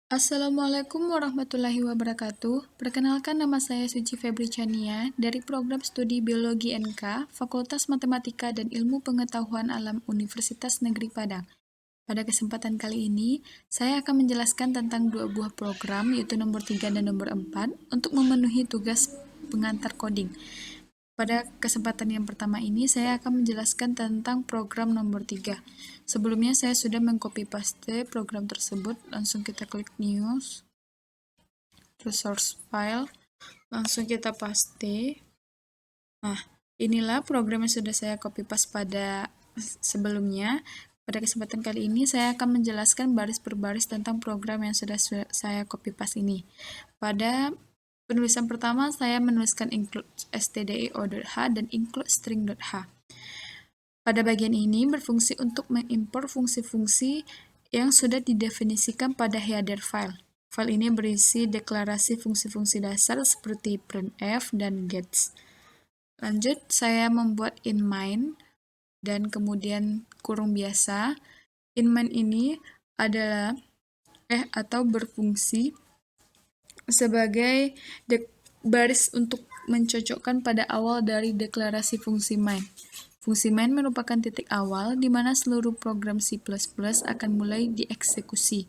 Assalamualaikum warahmatullahi wabarakatuh. Perkenalkan, nama saya Suci Febri Chania dari Program Studi Biologi NK, Fakultas Matematika dan Ilmu Pengetahuan Alam Universitas Negeri Padang. Pada kesempatan kali ini, saya akan menjelaskan tentang dua buah program, yaitu nomor 3 dan nomor 4, untuk memenuhi tugas pengantar coding. Pada kesempatan yang pertama ini, saya akan menjelaskan tentang program nomor 3. Sebelumnya, saya sudah mengcopy paste program tersebut. Langsung kita klik News, terus Source File, langsung kita paste. Nah, inilah program yang sudah saya copy paste pada sebelumnya. Pada kesempatan kali ini, saya akan menjelaskan baris per baris tentang program yang sudah saya copy paste ini. Pada penulisan pertama, saya menuliskan include stdio.h dan include string.h. Pada bagian ini berfungsi untuk mengimpor fungsi-fungsi yang sudah didefinisikan pada header file. File ini berisi deklarasi fungsi-fungsi dasar seperti printf dan gets. Lanjut, saya membuat in main dan kemudian kurung biasa. In main ini adalah atau berfungsi sebagai baris untuk mencocokkan pada awal dari deklarasi fungsi main. Fungsi main merupakan titik awal di mana seluruh program C++ akan mulai dieksekusi.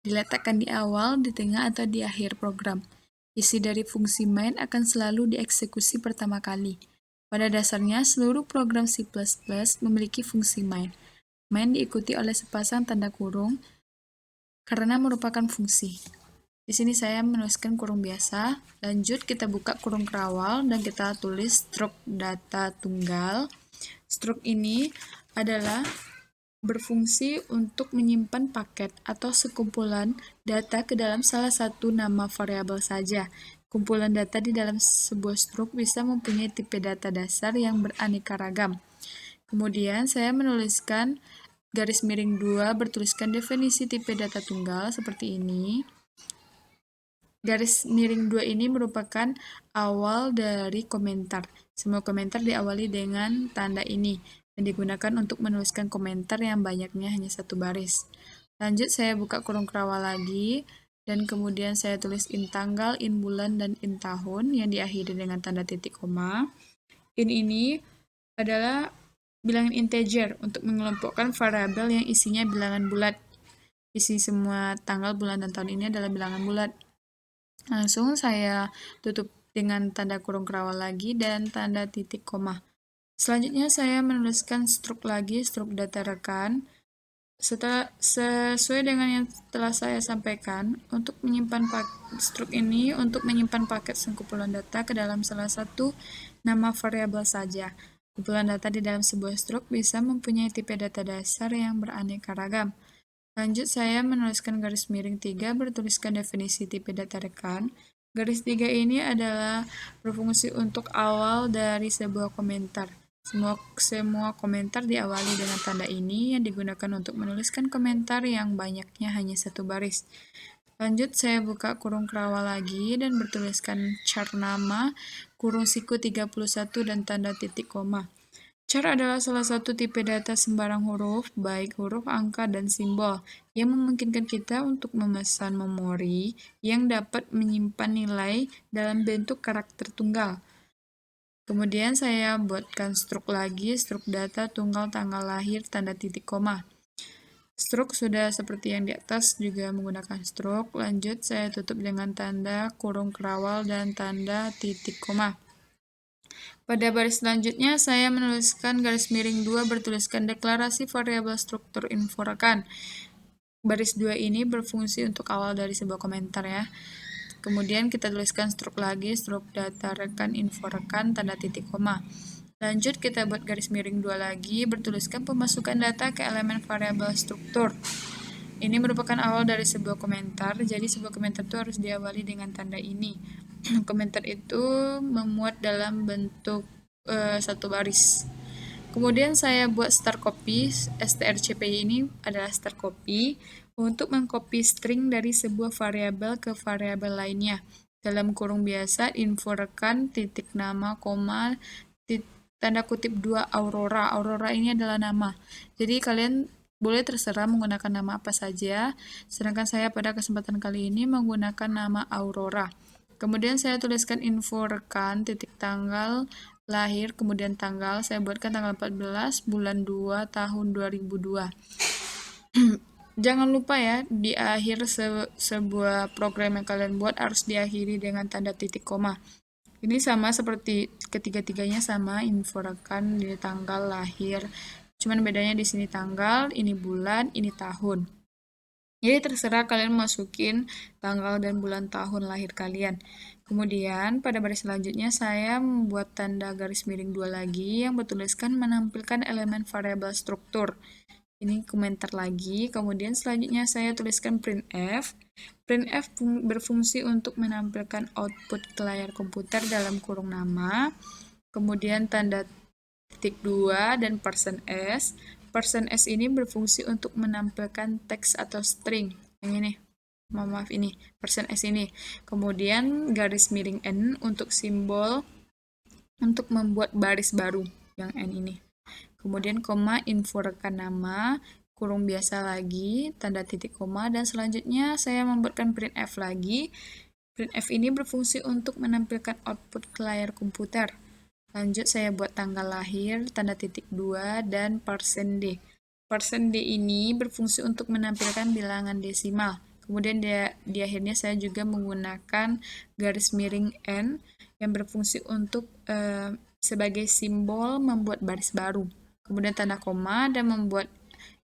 Diletakkan di awal, di tengah, atau di akhir program. Isi dari fungsi main akan selalu dieksekusi pertama kali. Pada dasarnya, seluruh program C++ memiliki fungsi main. Main diikuti oleh sepasang tanda kurung karena merupakan fungsi. Di sini saya menuliskan kurung biasa. Lanjut, kita buka kurung kerawal dan kita tulis struct data tunggal. Struct ini adalah berfungsi untuk menyimpan paket atau sekumpulan data ke dalam salah satu nama variabel saja. Kumpulan data di dalam sebuah struct bisa mempunyai tipe data dasar yang beraneka ragam. Kemudian saya menuliskan garis miring 2 bertuliskan definisi tipe data tunggal seperti ini. Garis miring 2 ini merupakan awal dari komentar. Semua komentar diawali dengan tanda ini dan digunakan untuk menuliskan komentar yang banyaknya hanya satu baris. Lanjut, saya buka kurung kerawal lagi dan kemudian saya tulis in tanggal, in bulan, dan in tahun yang diakhiri dengan tanda titik koma. In ini adalah bilangan integer untuk mengelompokkan variabel yang isinya bilangan bulat. Isi semua tanggal, bulan, dan tahun ini adalah bilangan bulat. Langsung saya tutup dengan tanda kurung kerawal lagi dan tanda titik koma. Selanjutnya saya menuliskan struct lagi, struct data rekan. Sesuai dengan yang telah saya sampaikan, untuk menyimpan struct ini untuk menyimpan paket sekumpulan data ke dalam salah satu nama variabel saja. Kumpulan data di dalam sebuah struct bisa mempunyai tipe data dasar yang beraneka ragam. Lanjut, saya menuliskan garis miring 3 bertuliskan definisi tipe data rekan. Garis 3 ini adalah berfungsi untuk awal dari sebuah komentar. Semua komentar diawali dengan tanda ini yang digunakan untuk menuliskan komentar yang banyaknya hanya satu baris. Lanjut, saya buka kurung kerawal lagi dan bertuliskan char nama, kurung siku 31 dan tanda titik koma. Char adalah salah satu tipe data sembarang huruf, baik huruf, angka, dan simbol, yang memungkinkan kita untuk memesan memori yang dapat menyimpan nilai dalam bentuk karakter tunggal. Kemudian saya buatkan struct lagi, struct data tunggal tanggal lahir tanda titik koma. Struct sudah seperti yang di atas, juga menggunakan struct. Lanjut, saya tutup dengan tanda kurung kerawal dan tanda titik koma. Pada baris selanjutnya, saya menuliskan garis miring 2 bertuliskan deklarasi variabel struktur info rekan. Baris 2 ini berfungsi untuk awal dari sebuah komentar ya. Kemudian kita tuliskan struct lagi, struct data rekan info rekan tanda titik koma. Lanjut, kita buat garis miring 2 lagi bertuliskan pemasukan data ke elemen variabel struktur. Ini merupakan awal dari sebuah komentar, jadi sebuah komentar itu harus diawali dengan tanda ini. Komentar itu memuat dalam bentuk satu baris. Kemudian saya buat start copy, strcpy ini adalah start copy untuk mengcopy string dari sebuah variabel ke variabel lainnya. Dalam kurung biasa, info rekan, titik nama, koma, tanda kutip 2 Aurora. Aurora ini adalah nama. Jadi kalian boleh terserah menggunakan nama apa saja, sedangkan saya pada kesempatan kali ini menggunakan nama Aurora. Kemudian saya tuliskan info rekan, titik tanggal lahir, kemudian tanggal, saya buatkan tanggal 14 bulan 2 tahun 2002. Jangan lupa ya, di akhir sebuah program yang kalian buat harus diakhiri dengan tanda titik koma. Ini sama seperti ketiga-tiganya sama, info rekan, di tanggal lahir. Cuman bedanya di sini tanggal, ini bulan, ini tahun. Jadi terserah kalian masukin tanggal dan bulan tahun lahir kalian. Kemudian pada baris selanjutnya saya membuat tanda garis miring 2 lagi yang bertuliskan menampilkan elemen variabel struktur. Ini komentar lagi. Kemudian selanjutnya saya tuliskan printf. Printf berfungsi untuk menampilkan output ke layar komputer dalam kurung nama. Kemudian tanda titik 2 dan %s. %s ini berfungsi untuk menampilkan teks atau string. Yang ini. Maaf ini, %s ini. Kemudian garis miring n untuk simbol untuk membuat baris baru yang n ini. Kemudian koma, info rekan nama, kurung biasa lagi, tanda titik koma, dan selanjutnya saya membuatkan printf lagi. Printf ini berfungsi untuk menampilkan output ke layar komputer. Lanjut saya buat tanggal lahir, tanda titik 2, dan %d. %d ini berfungsi untuk menampilkan bilangan desimal. Kemudian di akhirnya saya juga menggunakan garis miring n yang berfungsi untuk sebagai simbol membuat baris baru. Kemudian tanda koma dan membuat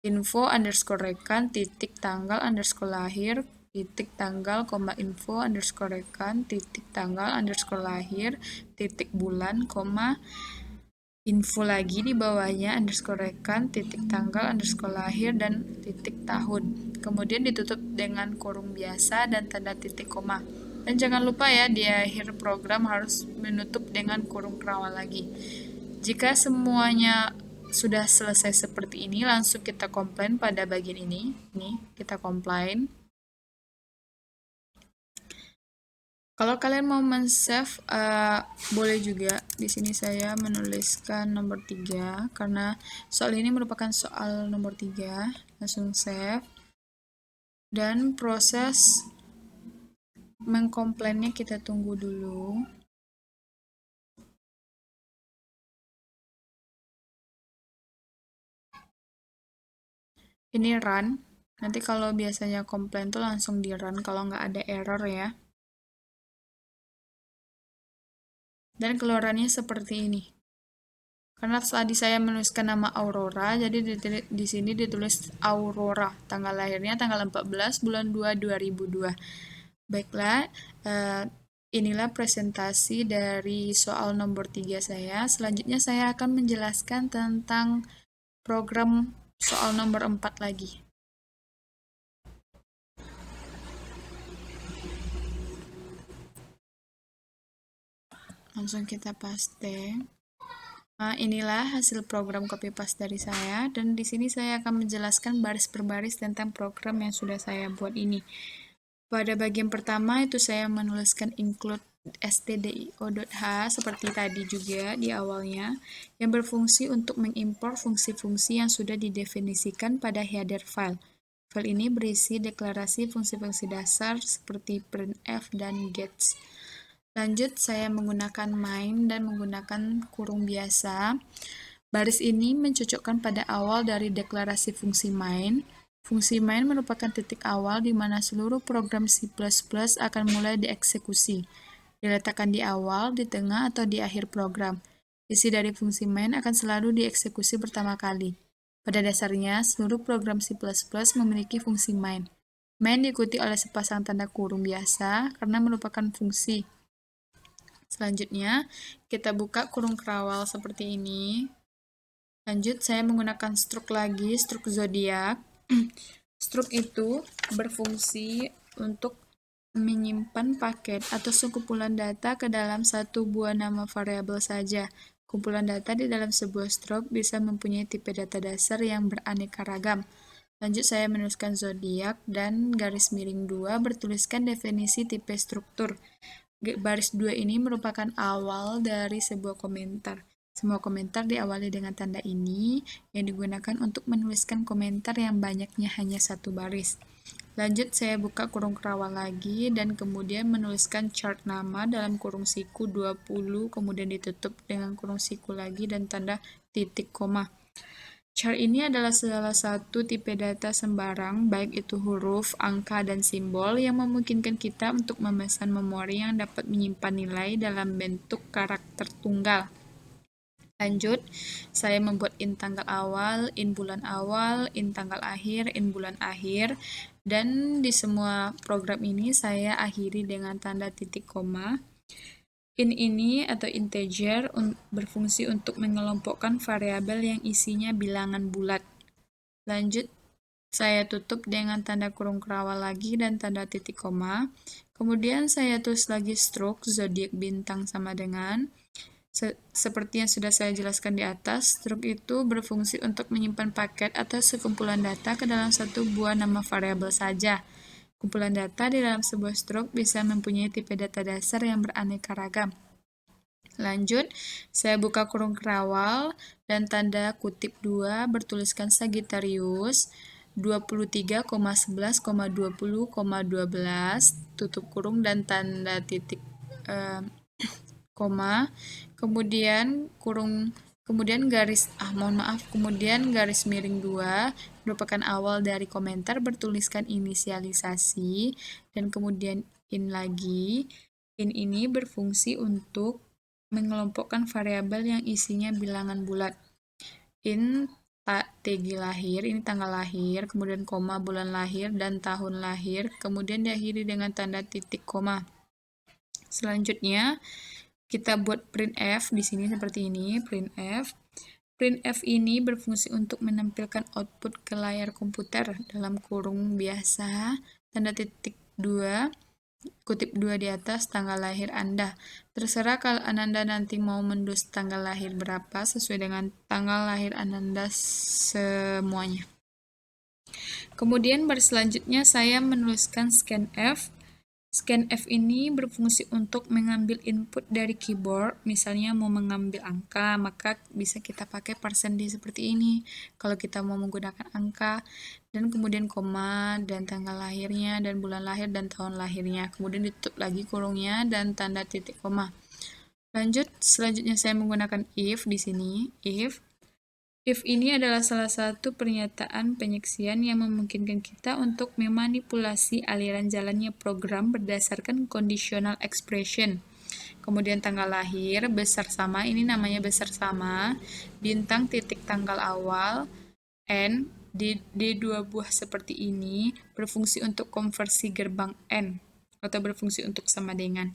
info underscore rekan titik tanggal underscore lahir titik tanggal koma info underscore rekan titik tanggal underscore lahir titik bulan koma info lagi di bawahnya underscore rekan titik tanggal underscore lahir dan titik tahun. Kemudian ditutup dengan kurung biasa dan tanda titik koma. Dan jangan lupa ya, di akhir program harus menutup dengan kurung kerawal lagi. Jika semuanya sudah selesai seperti ini, langsung kita komplain pada bagian ini. Nih, kita komplain. Kalau kalian mau men-save, boleh juga. Di sini saya menuliskan nomor 3, karena soal ini merupakan soal nomor 3. Langsung save. Dan proses mengkomplainnya kita tunggu dulu. Ini run. Nanti kalau biasanya komplain tuh langsung di run kalau nggak ada error ya. Dan keluarannya seperti ini. Karena tadi saya menuliskan nama Aurora, jadi di sini ditulis Aurora. Tanggal lahirnya tanggal 14 bulan 2 2002. Baiklah, inilah presentasi dari soal nomor 3 saya. Selanjutnya saya akan menjelaskan tentang program soal nomor 4 lagi. Langsung kita paste. Nah, inilah hasil program copy paste dari saya, dan di sini saya akan menjelaskan baris per baris tentang program yang sudah saya buat ini. Pada bagian pertama itu saya menuliskan include stdio.h seperti tadi juga di awalnya, yang berfungsi untuk mengimpor fungsi-fungsi yang sudah didefinisikan pada header file. File ini berisi deklarasi fungsi-fungsi dasar seperti printf dan gets. Lanjut, saya menggunakan main dan menggunakan kurung biasa. Baris ini mencocokkan pada awal dari deklarasi fungsi main. Fungsi main merupakan titik awal di mana seluruh program C++ akan mulai dieksekusi. Diletakkan di awal, di tengah, atau di akhir program. Isi dari fungsi main akan selalu dieksekusi pertama kali. Pada dasarnya, seluruh program C++ memiliki fungsi main. Main diikuti oleh sepasang tanda kurung biasa karena merupakan fungsi. Selanjutnya, kita buka kurung kerawal seperti ini. Lanjut, saya menggunakan struk lagi, struk zodiak. Struk itu berfungsi untuk menyimpan paket atau sekumpulan data ke dalam satu buah nama variabel saja. Kumpulan data di dalam sebuah struk bisa mempunyai tipe data dasar yang beraneka ragam. Lanjut, saya menuliskan zodiak dan garis miring 2 bertuliskan definisi tipe struktur. Baris 2 ini merupakan awal dari sebuah komentar. Semua komentar diawali dengan tanda ini yang digunakan untuk menuliskan komentar yang banyaknya hanya satu baris. Lanjut, saya buka kurung kerawal lagi dan kemudian menuliskan chart nama dalam kurung siku 20, kemudian ditutup dengan kurung siku lagi dan tanda titik koma. Chart ini adalah salah satu tipe data sembarang, baik itu huruf, angka, dan simbol, yang memungkinkan kita untuk memesan memori yang dapat menyimpan nilai dalam bentuk karakter tunggal. Lanjut, saya membuat in tanggal awal, in bulan awal, in tanggal akhir, in bulan akhir, dan di semua program ini saya akhiri dengan tanda titik koma. In ini atau integer berfungsi untuk mengelompokkan variabel yang isinya bilangan bulat. Lanjut, saya tutup dengan tanda kurung kerawal lagi dan tanda titik koma. Kemudian saya tulis lagi stroke zodiak bintang sama dengan seperti yang sudah saya jelaskan di atas. Stroke itu berfungsi untuk menyimpan paket atau sekumpulan data ke dalam satu buah nama variabel saja. Kumpulan data di dalam sebuah stroke bisa mempunyai tipe data dasar yang beraneka ragam. Lanjut, saya buka kurung kerawal dan tanda kutip 2 bertuliskan Sagittarius 23,11,20,12 tutup kurung dan tanda titik koma, kemudian garis miring 2 merupakan awal dari komentar bertuliskan inisialisasi dan kemudian in lagi. In ini berfungsi untuk mengelompokkan variabel yang isinya bilangan bulat. In TG lahir, ini tanggal lahir, kemudian koma bulan lahir dan tahun lahir, kemudian diakhiri dengan tanda titik koma. Selanjutnya, kita buat printf di sini seperti ini, printf. Printf ini berfungsi untuk menampilkan output ke layar komputer dalam kurung biasa, tanda titik 2, kutip 2 di atas, tanggal lahir Anda. Terserah kalau Ananda nanti mau menulis tanggal lahir berapa sesuai dengan tanggal lahir Ananda semuanya. Kemudian baris selanjutnya saya menuliskan scanf. Scanf ini berfungsi untuk mengambil input dari keyboard, misalnya mau mengambil angka, maka bisa kita pakai %D seperti ini. Kalau kita mau menggunakan angka, dan kemudian koma, dan tanggal lahirnya, dan bulan lahir, dan tahun lahirnya. Kemudian ditutup lagi kurungnya, dan tanda titik koma. Lanjut, selanjutnya saya menggunakan if di sini, if. If ini adalah salah satu pernyataan penyeksian yang memungkinkan kita untuk memanipulasi aliran jalannya program berdasarkan conditional expression. Kemudian tanggal lahir, besar sama, ini namanya besar sama, bintang titik tanggal awal, N, di dua buah seperti ini, berfungsi untuk konversi gerbang N, atau berfungsi untuk sama dengan.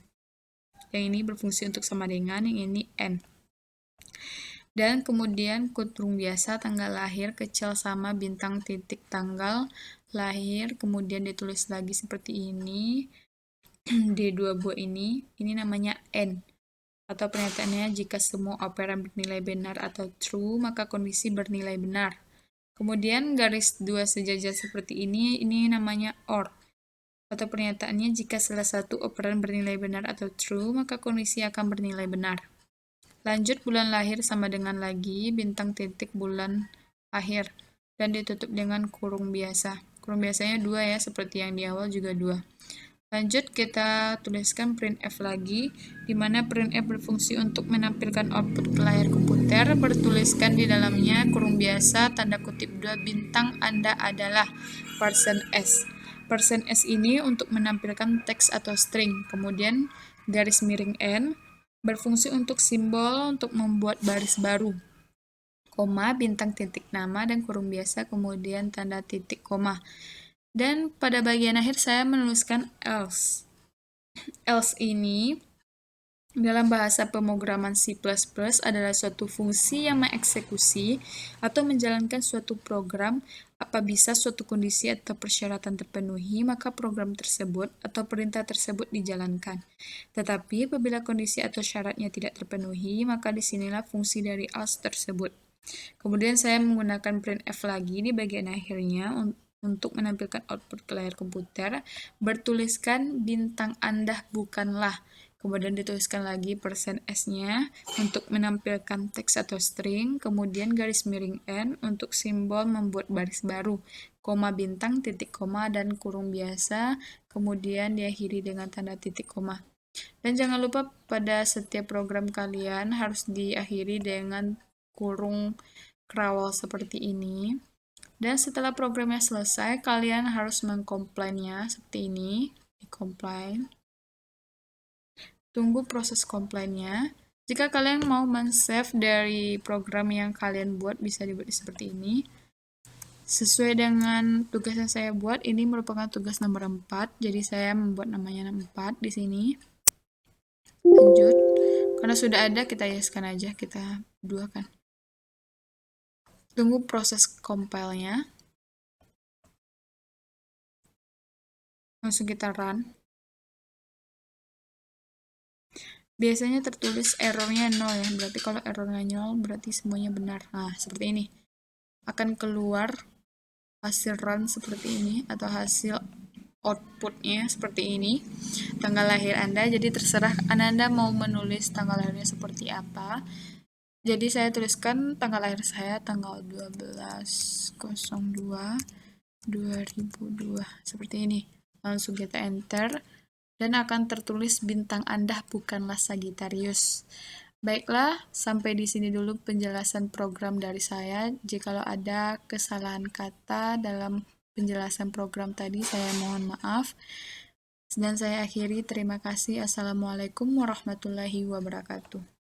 Yang ini berfungsi untuk sama dengan, yang ini N. Dan kemudian kurung biasa tanggal lahir kecil sama bintang titik tanggal lahir, kemudian ditulis lagi seperti ini di dua buah ini namanya N, atau pernyataannya jika semua operan bernilai benar atau true maka kondisi bernilai benar. Kemudian garis 2 sejajar seperti ini namanya OR, atau pernyataannya jika salah satu operan bernilai benar atau true maka kondisi akan bernilai benar. Lanjut, bulan lahir sama dengan lagi, bintang titik bulan akhir, dan ditutup dengan kurung biasa. Kurung biasanya 2 ya, seperti yang di awal juga 2. Lanjut, kita tuliskan printf lagi, di mana printf berfungsi untuk menampilkan output ke layar komputer, bertuliskan di dalamnya kurung biasa, tanda kutip 2, bintang Anda adalah %S. %S ini untuk menampilkan teks atau string, kemudian garis miring N, berfungsi untuk simbol untuk membuat baris baru, koma, bintang titik nama, dan kurung biasa, kemudian tanda titik koma. Dan pada bagian akhir saya menuliskan else. Else ini dalam bahasa pemrograman C++ adalah suatu fungsi yang mengeksekusi atau menjalankan suatu program apabila suatu kondisi atau persyaratan terpenuhi, maka program tersebut atau perintah tersebut dijalankan. Tetapi apabila kondisi atau syaratnya tidak terpenuhi, maka disinilah fungsi dari else tersebut. Kemudian saya menggunakan printf lagi di bagian akhirnya untuk menampilkan output ke layar komputer, bertuliskan bintang Anda bukanlah. kemudian dituliskan lagi persen S-nya untuk menampilkan teks atau string, kemudian garis miring N untuk simbol membuat baris baru, koma bintang, titik koma, dan kurung biasa, kemudian diakhiri dengan tanda titik koma. Dan jangan lupa pada setiap program kalian harus diakhiri dengan kurung kerawal seperti ini. Dan setelah programnya selesai, kalian harus mengkomplainnya seperti ini, di-compline. Tunggu proses komplainnya. Jika kalian mau men-save dari program yang kalian buat, bisa dibuat seperti ini. Sesuai dengan tugas yang saya buat, ini merupakan tugas nomor 4, jadi saya membuat namanya 4 di sini. Lanjut. Karena sudah ada, kita yeskan aja, kita duakan. Tunggu proses compile-nya. Langsung kita run. Biasanya tertulis errornya 0 ya, berarti kalau errornya 0 berarti semuanya benar. Nah, seperti ini. Akan keluar hasil run seperti ini, atau hasil outputnya seperti ini. Tanggal lahir Anda, jadi terserah Anda mau menulis tanggal lahirnya seperti apa. Jadi saya tuliskan tanggal lahir saya tanggal 12/02/2002, seperti ini. Langsung kita enter. Dan akan tertulis bintang Anda bukanlah Sagittarius. Baiklah, sampai di sini dulu penjelasan program dari saya. Jikalau ada kesalahan kata dalam penjelasan program tadi, saya mohon maaf. Dan saya akhiri, terima kasih. Assalamualaikum warahmatullahi wabarakatuh.